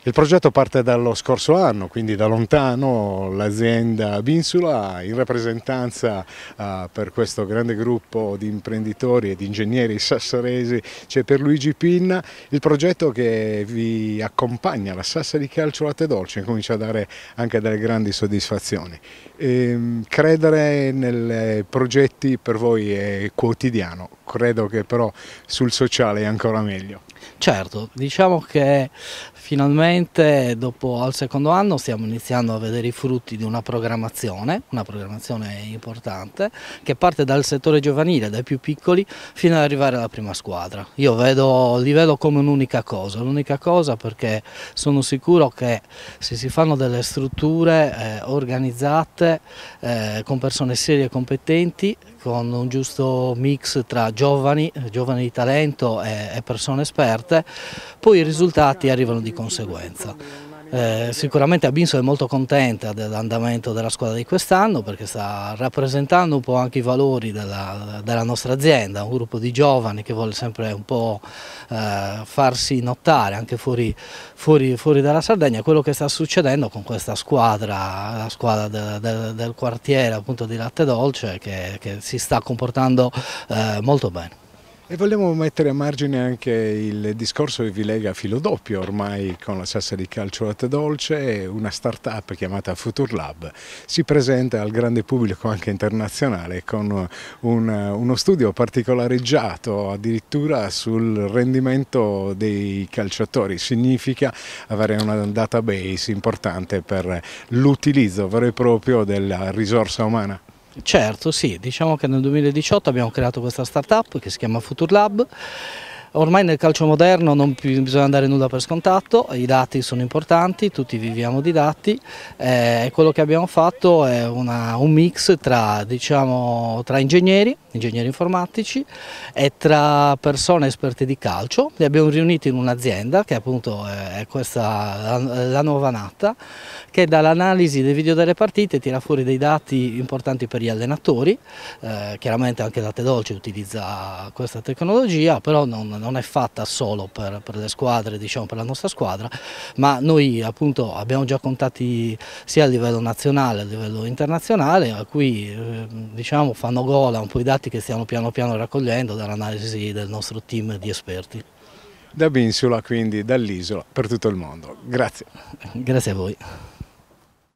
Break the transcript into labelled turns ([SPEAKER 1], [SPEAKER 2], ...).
[SPEAKER 1] Il progetto parte dallo scorso anno, quindi da lontano l'azienda Binsula in rappresentanza per questo grande gruppo di imprenditori e di ingegneri sassaresi c'è Pierluigi Pinna. Il progetto che vi accompagna, la Sassari Calcio Latte Dolce, comincia a dare anche delle grandi soddisfazioni. Credere nei progetti per voi è quotidiano, credo che però sul sociale è ancora meglio.
[SPEAKER 2] Certo, diciamo che finalmente dopo al secondo anno stiamo iniziando a vedere i frutti di una programmazione importante che parte dal settore giovanile, dai più piccoli, fino ad arrivare alla prima squadra. Io li vedo come l'unica cosa perché sono sicuro che se si fanno delle strutture organizzate con persone serie e competenti, con un giusto mix tra giovani di talento e persone esperte, poi i risultati arrivano di conseguenza. Sicuramente Abinsula è molto contenta dell'andamento della squadra di quest'anno perché sta rappresentando un po' anche i valori della nostra azienda, un gruppo di giovani che vuole sempre un po' farsi notare anche fuori dalla Sardegna. Quello che sta succedendo con questa squadra, la squadra del quartiere appunto di Latte Dolce che si sta comportando molto bene.
[SPEAKER 1] E vogliamo mettere a margine anche il discorso che vi lega a filo doppio ormai con la Sassari Calcio Latte Dolce, una start-up chiamata FuturLab si presenta al grande pubblico anche internazionale con uno studio particolareggiato addirittura sul rendimento dei calciatori. Significa avere una database importante per l'utilizzo vero e proprio della risorsa umana.
[SPEAKER 2] Certo, sì, diciamo che nel 2018 abbiamo creato questa startup che si chiama FuturLab. Ormai nel calcio moderno non bisogna dare nulla per scontato, i dati sono importanti, tutti viviamo di dati e quello che abbiamo fatto è un mix tra, diciamo, tra ingegneri informatici e tra persone esperte di calcio. Li abbiamo riuniti in un'azienda che appunto è questa la nuova nata, che dall'analisi dei video delle partite tira fuori dei dati importanti per gli allenatori. Chiaramente anche Latte Dolce utilizza questa tecnologia, però non è fatta solo per le squadre, diciamo per la nostra squadra, ma noi appunto abbiamo già contatti sia a livello nazionale che a livello internazionale, a cui diciamo fanno gola un po' i dati che stiamo piano piano raccogliendo dall'analisi del nostro team di esperti.
[SPEAKER 1] Da Binsula, quindi dall'isola per tutto il mondo. Grazie.
[SPEAKER 2] Grazie a voi.